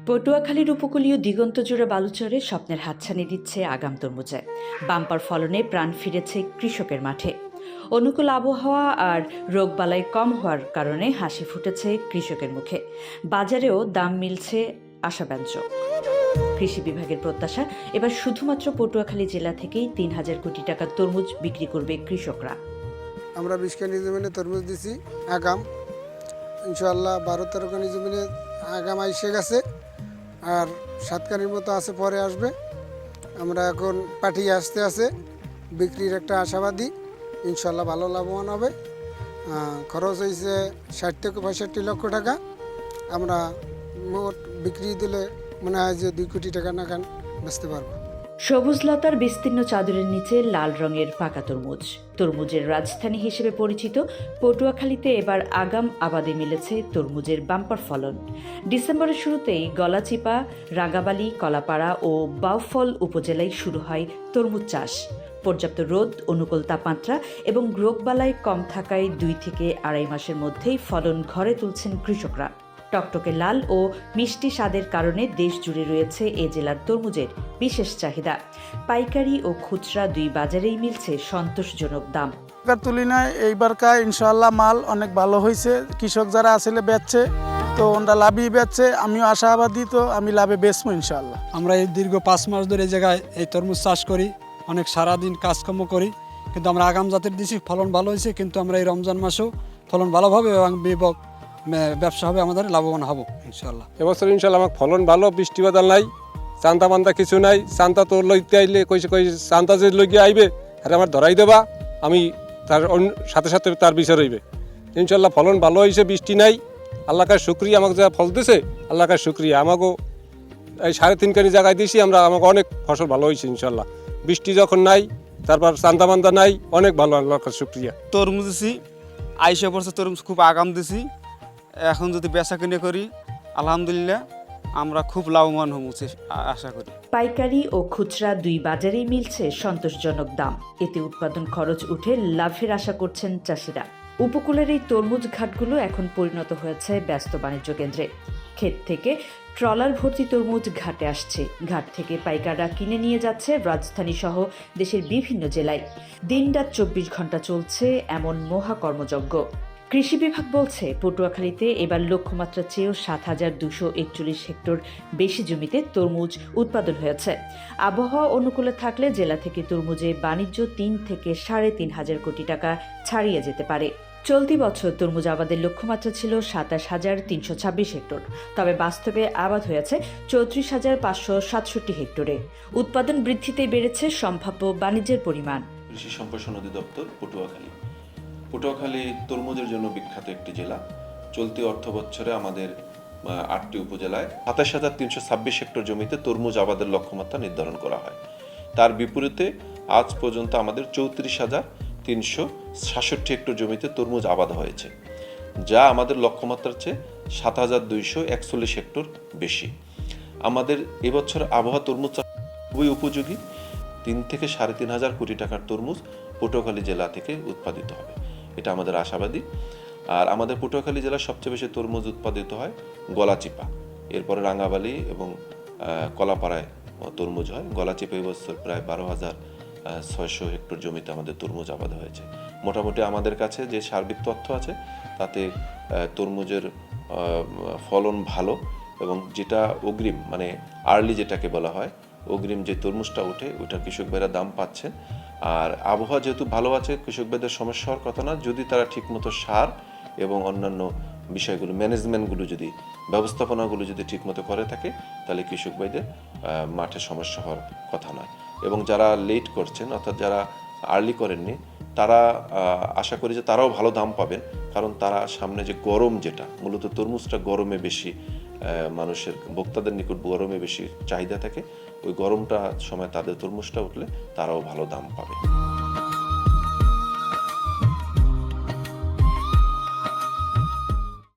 পটুয়াখালীর উপকূলীয় দিগন্তজোড়া বালুচরে স্বপ্নের হাতছানি দিচ্ছে আগাম তরমুজে। বাম্পার ফলনে প্রাণ ফিরেছে কৃষকের মাঠে। অনুকূল আবহাওয়া আর রোগবালাই কম হওয়ার কারণে হাসি ফুটেছে কৃষকের মুখে। বাজারেও দাম মিলছে আশাব্যঞ্জক। কৃষি বিভাগের প্রত্যাশা, এবার শুধুমাত্র পটুয়াখালী জেলা থেকেই ৩,০০০ কোটি টাকার তরমুজ বিক্রি করবে কৃষকরা। আমরা 20 কানি জমিনে তরমুজ দিছি আগাম, ইনশাআল্লাহ 12-13 কানি জমিনে আগাম এসে গেছে, আর 7 কানির মতো আছে, পরে আসবে। আমরা এখন পাঠিয়ে আসতে আছে, বিক্রির একটা আশাবাদী, ইনশাআল্লাহ ভালো লাভবান হবে। খরচ হয়েছে 60 থেকে 65 লক্ষ টাকা। আমরা মোট বিক্রি দিলে মনে হয় যে 2 কোটি টাকা নাগান বেচতে পারবো। সবুজ লতার বিস্তীর্ণ চাদরের নিচে লাল রঙের পাকা তরমুজ। তরমুজের রাজধানী হিসেবে পরিচিত পটুয়াখালীতে এবার আগাম আবাদে মিলেছে তরমুজের বাম্পার ফলন। ডিসেম্বরের শুরুতেই গলাচিপা, রাঙ্গাবালী, কলাপাড়া ও বাউফল উপজেলায় শুরু হয় তরমুজ চাষ। পর্যাপ্ত রোদ, অনুকূল তাপমাত্রা এবং রোগবালাই কম থাকায় 2 থেকে আড়াই মাসের মধ্যেই ফলন ঘরে তুলছেন কৃষকরা। টকটকে লাল ও মিষ্টি স্বাদের কারণে দেশ জুড়ে রয়েছে এ জেলার তরমুজের বিশেষ চাহিদা। পাইকারি ও খুচরা দুই বাজারেই মিলছে সন্তোষজনক দাম। তুলনায় এইবারকার ইনশাআল্লাহ মাল অনেক ভালো হয়েছে। কৃষক যারা আসলে বেচছে তো ওনারা লাভই বেচছে, আমিও আশাবাদী, তো আমি লাভে বেচবো ইনশাআল্লাহ। আমরা এই দীর্ঘ 5 মাস ধরে এই জায়গায় এই তরমুজ চাষ করি, অনেক সারাদিন কাজকর্ম করি, কিন্তু আমরা আগাম জাতের দিছি, ফলন ভালো হয়েছে। কিন্তু আমরা এই রমজান মাসেও ফলন ভালোভাবে এবং ব্যবসা হবে, আমাদের লাভবান হব ইনশাআল্লাহ। এবছর ইনশাআল্লাহ আমার ফলন ভালো, বৃষ্টি বাদল নাই, চান্তা মান্তা কিছু নাই। চান্তা তো লইতে আইলে কইছে চান্তা যে লইগে আইবে আর আমার ধরাই দেবা, আমি তার সাথে সাথে তার বিচার হইবে। ইনশাআল্লাহ ফলন ভালো হয়েছে, বৃষ্টি নাই, আল্লাহ কার শুকরিয়া। আমাকে যা ফল দিছে আল্লাহ কার শুকরিয়া। আমাকেও এই 3.5 কানি জায়গায় দিয়েছি আমরা, আমাকে অনেক ফসল ভালো হয়েছে ইনশাআল্লাহ। বৃষ্টি যখন নাই, তারপর চান্তা মান্তা নাই, অনেক ভালো, আল্লাহ কার শুকরিয়া। তরমুজ দিছি, আইসা পড়ছে তরমুজ খুব আগাম দিছি। এখন যদি বেচা কিনে করি আলহামদুলিল্লাহ আমরা খুব লাভবান হব আশা করি। পাইকারি ও খুচরা দুই বাজারেই মিলছে সন্তোষজনক দাম। এতে উৎপাদন খরচ উঠে লাভের আশা করছেন চাষিরা। উপকূলের এই তরমুজ ঘাটগুলো এখন পরিণত হয়েছে ব্যস্ত বাণিজ্য কেন্দ্রে। ক্ষেত থেকে ট্রলার ভর্তি তরমুজ ঘাটে আসছে, ঘাট থেকে পাইকাররা কিনে নিয়ে যাচ্ছে রাজধানী সহ দেশের বিভিন্ন জেলায়। দিনরাত 24 ঘন্টা চলছে এমন মহাকর্মযজ্ঞ। কৃষি বিভাগ বলছে, পটুয়াখালীতে এবার লক্ষ্যমাত্রার চেয়েও 7,241 হেক্টর বেশি জমিতে তরমুজ উৎপাদন হয়েছে। আবহাওয়া অনুকূলে থাকলে জেলা থেকে তরমুজে বাণিজ্য 3 থেকে 3,500 কোটি টাকা ছাড়িয়ে যেতে পারে। চলতি বছর তরমুজ আবাদের লক্ষ্যমাত্রা ছিল 27,326 হেক্টর, তবে বাস্তবে আবাদ হয়েছে 34,567 হেক্টরে। উৎপাদন বৃদ্ধিতে বেড়েছে সম্ভাব্য বাণিজ্যের পরিমাণ। কৃষি সম্প্রসারণ অধিদপ্তর পটুয়াখালী তরমুজের জন্য বিখ্যাত একটি জেলা। চলতি অর্থ বছরে আমাদের 8টি উপজেলায় 27,326 হেক্টর জমিতে তরমুজ আবাদের লক্ষ্যমাত্রা নির্ধারণ করা হয়। তার বিপরীতে আজ পর্যন্ত আমাদের 34,366 হেক্টর জমিতে তরমুজ আবাদ হয়েছে, যা আমাদের লক্ষ্যমাত্রার চেয়ে 7,241 হেক্টর বেশি। আমাদের এবছর আবহাওয়া তরমুজ চাষ খুবই উপযোগী। 3 থেকে 3,500 কোটি টাকার তরমুজ পটুয়াখালী জেলা থেকে উৎপাদিত হবে, এটা আমাদের আশাবাদী। আর আমাদের পটুয়াখালী জেলার সবচেয়ে বেশি তরমুজ উৎপাদিত হয় গলাচিপা, এরপরে রাঙ্গাবালী এবং কলাপাড়ায় তরমুজ হয়। গলাচিপা এবছর প্রায় 12,600 হেক্টর জমিতে আমাদের তরমুজ আবাদ হয়েছে। মোটামুটি আমাদের কাছে যে সার্বিক তথ্য আছে তাতে তরমুজের ফলন ভালো, এবং যেটা অগ্রিম মানে আর্লি যেটাকে বলা হয়, অগ্রিম যে তরমুজটা ওঠে ওটা কৃষক ভাইরা দাম পাচ্ছে। আর আবহাওয়া যেহেতু ভালো আছে, কৃষক ভাইদের সমস্যা হওয়ার কথা না, যদি তারা ঠিকমতো সার এবং অন্যান্য বিষয়গুলো ম্যানেজমেন্টগুলো যদি ব্যবস্থাপনাগুলো যদি ঠিকমতো করে থাকে, তাহলে কৃষক ভাইদের মাঠে সমস্যা হওয়ার কথা নয়। এবং যারা লেট করছেন, অর্থাৎ যারা আর্লি করেননি, তারা আশা করি যে তারাও ভালো দাম পাবেন, কারণ তারা সামনে যে গরম, যেটা মূলত তরমুজটা গরমে বেশি মানুষের ভোক্তাদের নিকট গরমে বেশি চাহিদা থাকে, ওই গরমটা সময় তাদের তরমুজটা উঠলে তারাও ভালো দাম পাবে।